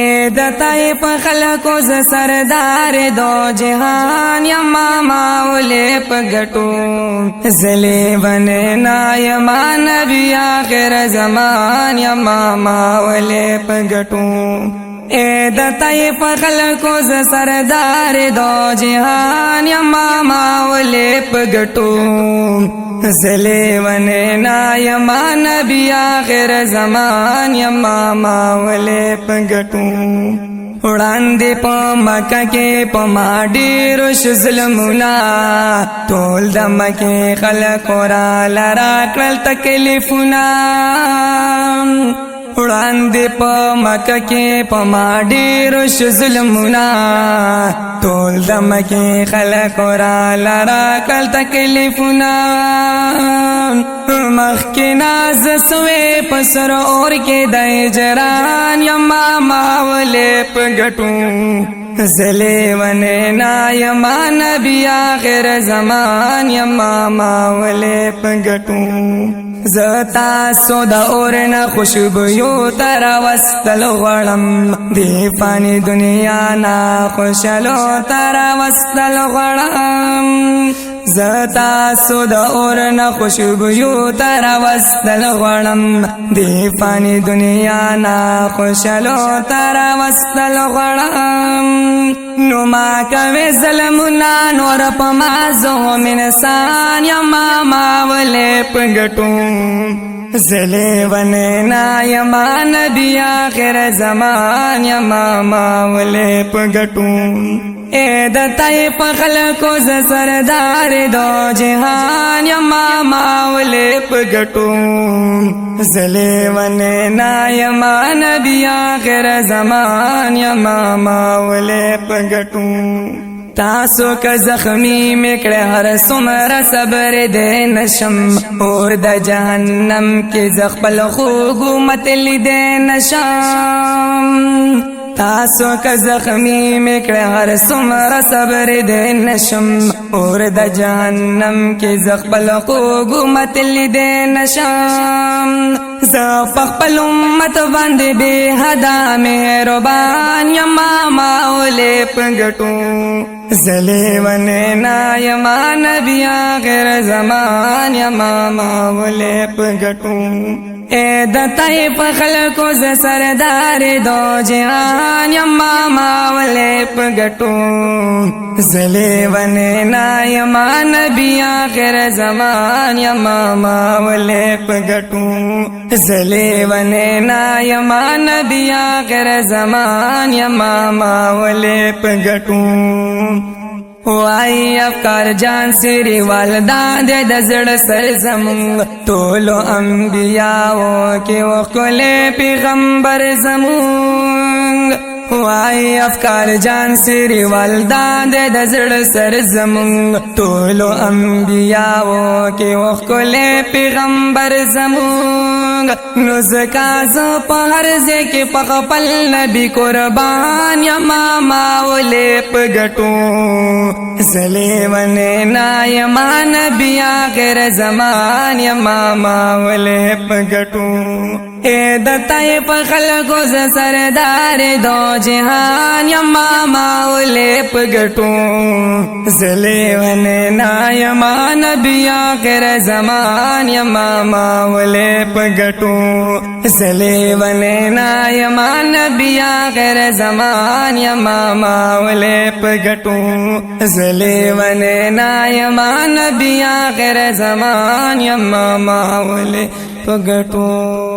اے د طیف خلقو ز سردار دو جهان یما ماولی پگٹو زلی ونینا یما نبی آخر زمان یما ماولی پگٹو اے د طیف خلقو ز سردار دو جهان یما ماولی پگٹو زلی ونینا یما نبی آخر زمان یما ماولی پگٹو وړاندې په مکه کې په ما ډېرو شو ظلمونه ټول د مکې خلکو راله راکړل تکلیفونه وړاندې په مکه کې په ما ډېرو شو ظلمونه ټول د مکې خلکو راله راکړل تکلیفونه مخکې ناز سوې په سر اور کې د هجران یما ماولی پګټو زلی ونینا یما نبی آخر زمان یما ماولی پګټو زتا سو د اورنا خوشبویو تر وستل غړم دی فانی دنیا نا خوشالو تر وستل غړم زتا سو د اورنا خوشبویو تر وستل غړم دی فانی دنیا نا خوشالو تر وستل غړم نو ما کوي ظلمنا نور په مازو انسان یما ماولی پګټو زلی ونینا یما نبی آخر زمان یما ماولی پګټو اے د طیف خلقو ز سردار دو جهان یما ماولی پګټو زلی ونینا یما نبی آخر زمان یما ماولی پګټو تاسو که زخمی میکڑے ہر سمر صبر دے نشم اور دا جہنم کی زخپل خوگو متلی دے نشم تاسو که زخمی میکڑے ہر سمر صبر دے نشم اور دا جہنم کی زخپل خوگو متلی دے نشم زفخپل امت باند بے حدا مہربان یما ماولی پگٹو زلی ونینا یما نبی آخر زمان یما ماولی پگٹو اے د طیف خلقو ز سردار دو جهان یما ماولی پگٹو زلی ونینا یما نبی آخر زمان یما ماولی پگٹو زلی ونینا یما نبی آخر زمان یما ماولی پگٹو وائی افکار جان سری والدان دے دزڑ سر زمونگ طولو انبیاءو کی وقل پیغمبر زمونگ وائی افکار جان سری والدان دے دزڑ سر زمونگ طولو انبیاءو کی وقل پیغمبر زمونگ نزکازو پہر زے کی پخپل نبی قربان یما ماولی پگٹو زلی ونینا یما نبی آخر زمان یما ماولی پگٹو اے د طیف خلقو ز سردار دو جهان یما ماولی پگٹو زلی ونینا یما نبی آخر زمان یما ماولی پگٹو زلی ونینا یما نبی آخر زمان یما ماولی پگٹو زلی ونینا یما نبی آخر زمان یما ماولی پگٹو